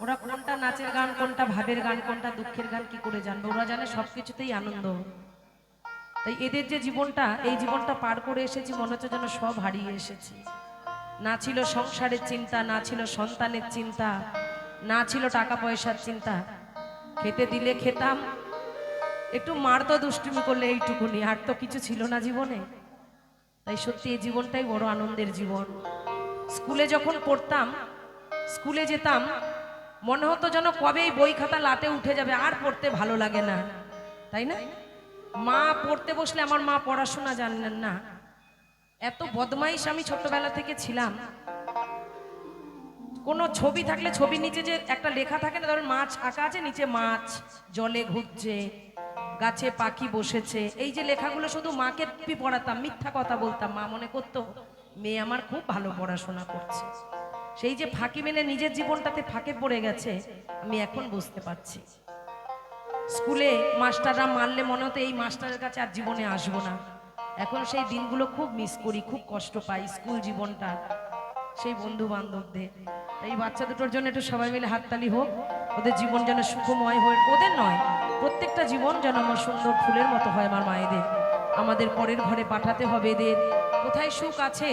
ওরা কোনটা নাচের গান, কোনটা ভাবের গান, কোনটা দুঃখের গান কি করে জানবে? ওরা জানে সবকিছুতেই আনন্দ। তাই এদের যে জীবনটা, এই জীবনটা পার করে এসেছি, মনে হচ্ছে যেন সব হারিয়ে এসেছি। না ছিল সংসারের চিন্তা, না ছিল সন্তানের চিন্তা, না ছিল টাকা পয়সার চিন্তা। খেতে দিলে খেতাম, একটু মারতো দুষ্টুমি করলে এইটুকুনি, আর তো কিছু ছিল না জীবনে। তাই সত্যি এই জীবনটাই বড় আনন্দের জীবন। স্কুলে যখন পড়তাম, স্কুলে যেতাম, মনে হতো যেন কবে এই বই খাতা লাটে উঠে যাবে, আর পড়তে ভালো লাগে না, তাই না? মা পড়তে বসলে, আমার মা পড়াশোনা জানেন না, এত বদমাইশ আমি ছোটবেলা থেকে ছিলাম। কোনো ছবি থাকলে ছবির নিচে যে একটা লেখা থাকে না, ধরুন মাছ আঁকা আছে, নিচে মাছ জলে ঘুরছে, গাছে পাখি বসেছে, এই যে লেখাগুলো শুধু মাকে পড়াতাম, মিথ্যা কথা বলতাম। মা মনে করতো মেয়ে আমার খুব ভালো পড়াশোনা করছে। সেই যে ফাঁকি মেনে নিজের জীবনটাতে ফাঁকে পড়ে গেছে, আমি এখন বুঝতে পারছি। স্কুলে মাস্টাররা মারলে মনে হতো এই মাস্টারের কাছে আর জীবনে আসবো না। এখন সেই দিনগুলো খুব মিস করি, খুব কষ্ট পাই, স্কুল জীবনটা, সেই বন্ধু বান্ধবদের। এই বাচ্চা দুটোর জন্য একটু সবাই মিলে হাততালি হোক, ওদের জীবন যেন সুখময় হয়। ওদের নয়, প্রত্যেকটা জীবন যেন আমার সুন্দর ফুলের মতো হয়। আমার মায়েদের আমাদের পরের ঘরে পাঠাতে হবে এদের। কোথায় সুখ আছে,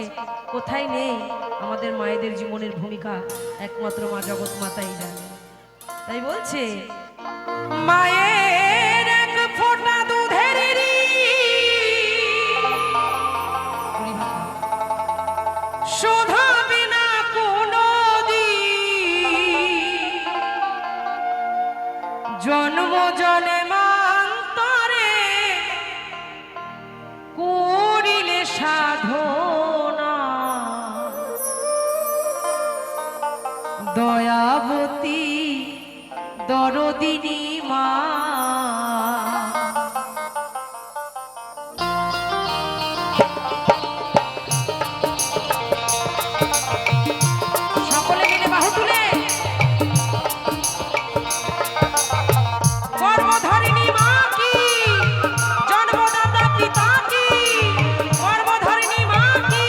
কোথায় নেই, আমাদের মায়েদের জীবনের ভূমিকা একমাত্র মা জগৎ মাতাই জানে। তাই বলছে, মায়ের এক ফোঁটা দুধের শোধাবে না কোনো দিন, জন্ম জন্মান্তরে করিলে সাধনা, দয়াবতী দরদিনী মা। সকলে মিলে বাহু তুলে গর্ভধারিণী মা কি, জন্মদাতা পিতা কি, গর্ভধারিণী মা কি।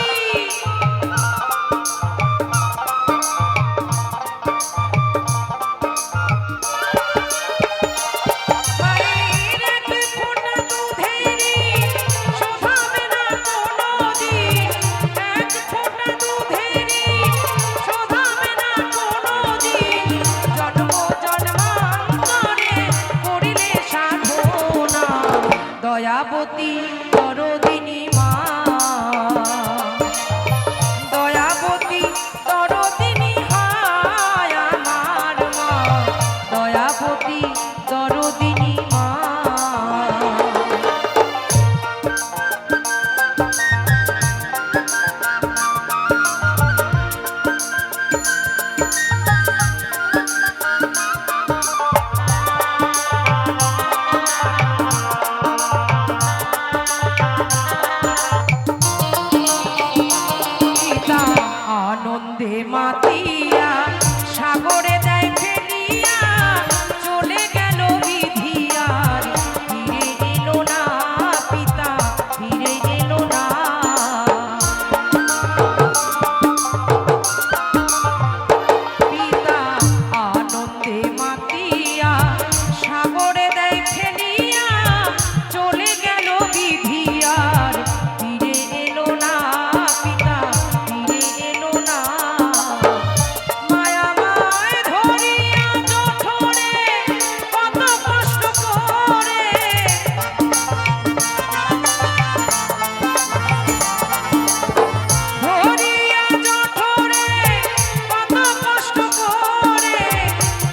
দয়াবতী দরদিনী মা, দয়াবতী দরদিনী হায় আমার মা, দয়াবতী দরদিনী মা। আনন্দে মাতিয়া সাগরে দেয় ফেলিয়া, চলে গেল বিধিয়ার, ফিরে এলো না পিতা, ফিরে এলো না। পিতা আনন্দে মাতিয়া সাগরে দেয় ফেলিয়া, চলে গেল বিধিয়ার, ফিরে এলো না পিতা, ফিরে এলো না। মায়া মায় ধরিয়া জঠরে কত কষ্ট করে, ধরিয়া জঠরে কত কষ্ট করে,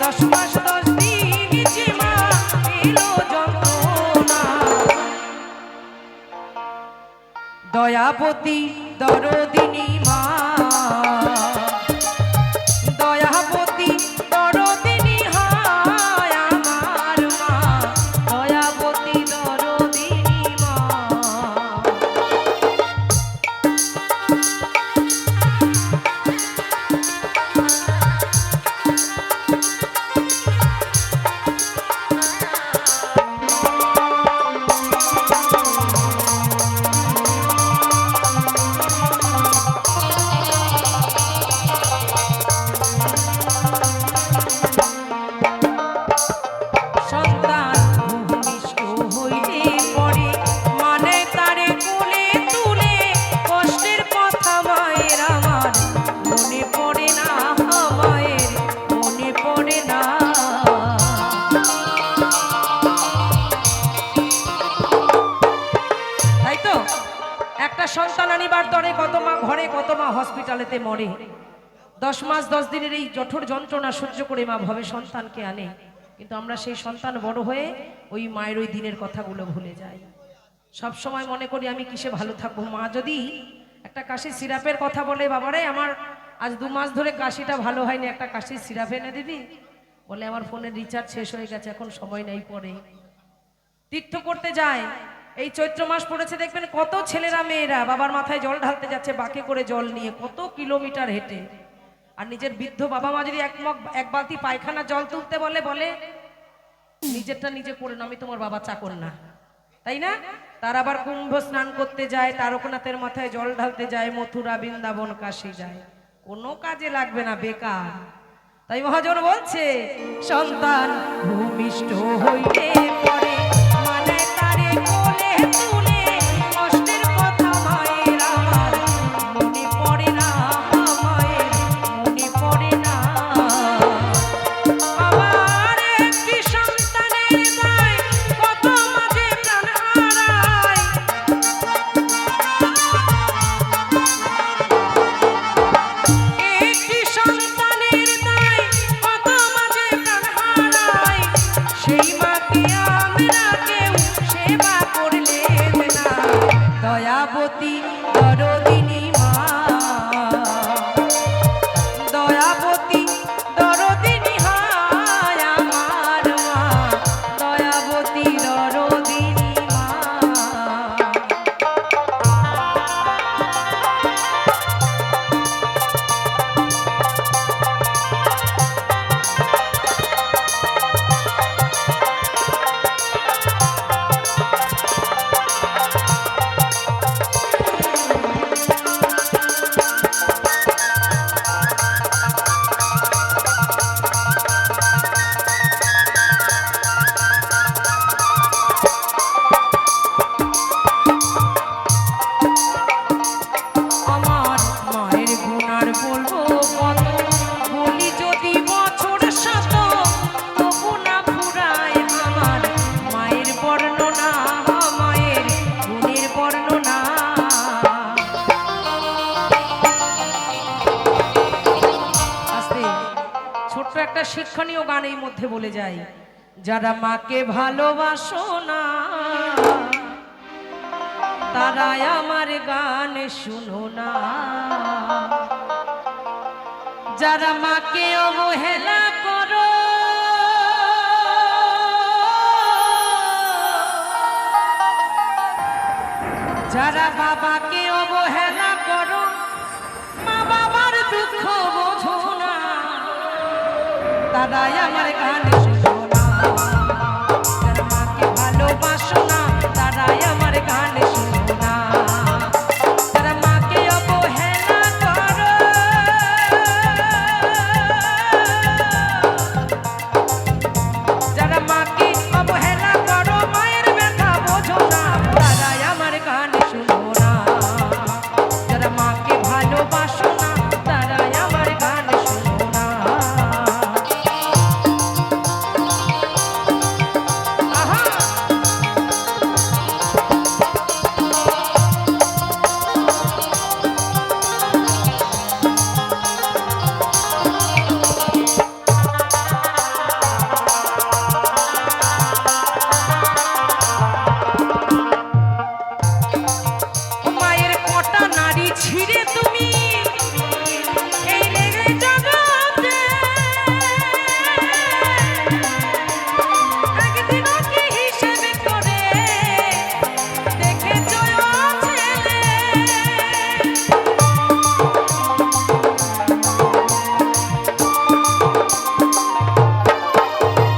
10 মাস 10 দিন যে মা এলো যন্ত্রণা। দয়াবতী দরদিনী মা, দয়াবতী দরদিনী হায় আমার মা, দয়াবতী দরদিনী মা। কালেতে মরে, 10 মাস 10 দিনের এই জঠর যন্ত্রণা সহ্য করে মা ভবে সন্তানকে আনে, কিন্তু আমরা সেই সন্তান বড় হয়ে ওই মায়ের ওই দিনের কথাগুলো ভুলে যাই। সব সময় মনে করি আমি কিসে ভালো থাকবো। মা যদি একটা কাশির সিরাপের কথা বলে, বাবারে আমার আজ 2 মাস ধরে কাশিটা ভালো হয়নি, একটা কাশির সিরাপ এনে দিবি, বলে আমার ফোনের রিচার্জ শেষ হয়ে গেছে, এখন সময় নেই। পরে তীর্থ করতে যায়, এই চৈত্র মাস পড়েছে, দেখবেন কত ছেলেরা মেয়েরা বাবার মাথায় জল ঢালতে যাচ্ছে বাঁকে করে জল নিয়ে, কত কিলোমিটার হেঁটে। আর নিজের বৃদ্ধ বাবা মা যদি এক বালতি পায়খানা জল তুলতে বলে, বলে নিজেরটা নিজে করে না, আমি তোমার বাবা চাকর না, তাই না? তার আবার কুম্ভ স্নান করতে যায়, তারকনাথের মাথায় জল ঢালতে যায়, মথুরা বৃন্দাবন কাশী যায়, কোনো কাজে লাগবে না, বেকার। তাই মহাজন বলছে সন্তান ভূমিষ্ঠ হইলে পরে মানে তারে কোলে তুলে, কষ্টের কথা মায়ের আমার মনে পড়ে না, মায়ের মনে পড়ে না। আমার একটি সন্তানের দায় কত মাঝে প্রাণ হারায়, একটি সন্তানের দায় কত মাঝে প্রাণ হারায়, সেই মাকে আমরা কেউ সেবা করলেন না। দয়াবতী দরদিনী মা, দয়াবতী দরদিনী হায় আমার মা, দয়াবতী দরদিনী মা। আমার মায়ের গুণার বলবো কত, বলি যদি বছর শত, তবু না ফুরায় আমার মায়ের বর্ণনা, মায়ের গুণের বর্ণনা। আস্তে ছোট্ট একটা শিক্ষণীয় গান এই মধ্যে বলে যাই, যারা মাকে ভালোবাসো না তারাই আমার গান শুনো না, যারা মাকে অবহেলা করো যারা বাবাকে অবহেলা করো, মা বাবার দুঃখ বোঝো না, তারাই আমার গান শুনো না। যারা মাকে ভালোবাসো না তারাই আমার গান শুনো না, যারা মাকে অবহেলা করো, যারা মাকে অবহেলা করো, মায়ের ব্যথা বোঝো না, তারাই আমার গান শুনো না। যারা মাকে ভালোবাসো না তারাই আমার গান শুনো না। মায়ের কটা নারী ছিঁড়ে তুমি এই লেগে জগতে, একদিনও কি হিসেবে করে দেখেছো ছেলে,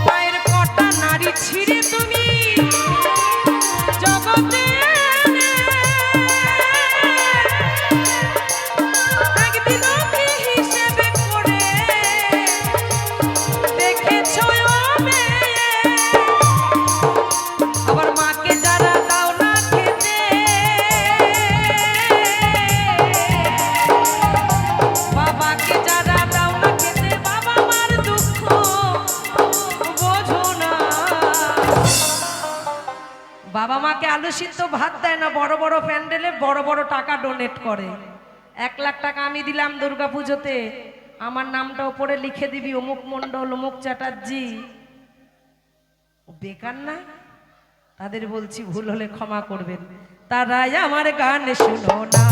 মায়ের কটা নারী ছিঁড়ে তুমি জগতে, একদিনও কি হিসেবে করে দেখেছো মেয়ে। আবার মাকে যারা দাও না খেতে, বাবাকে যারা দাও না খেতে, বাবা মার দুঃখ বোঝো না। বাবা মাকে আলু সিদ্ধ ভাত দেয় না, বড় বড় প্যান্ডেলে বড় বড় টাকা ডোনেট করে, 1 লাখ টাকা আমি দিলাম দুর্গা পুজোতে, আমার নামটা ওপরে লিখে দিবি অমুক মণ্ডল অমুক চ্যাটার্জি। বেকার না? তাদের বলছি ভুল হলে ক্ষমা করবেন। তারাই আমার গান শুনো না।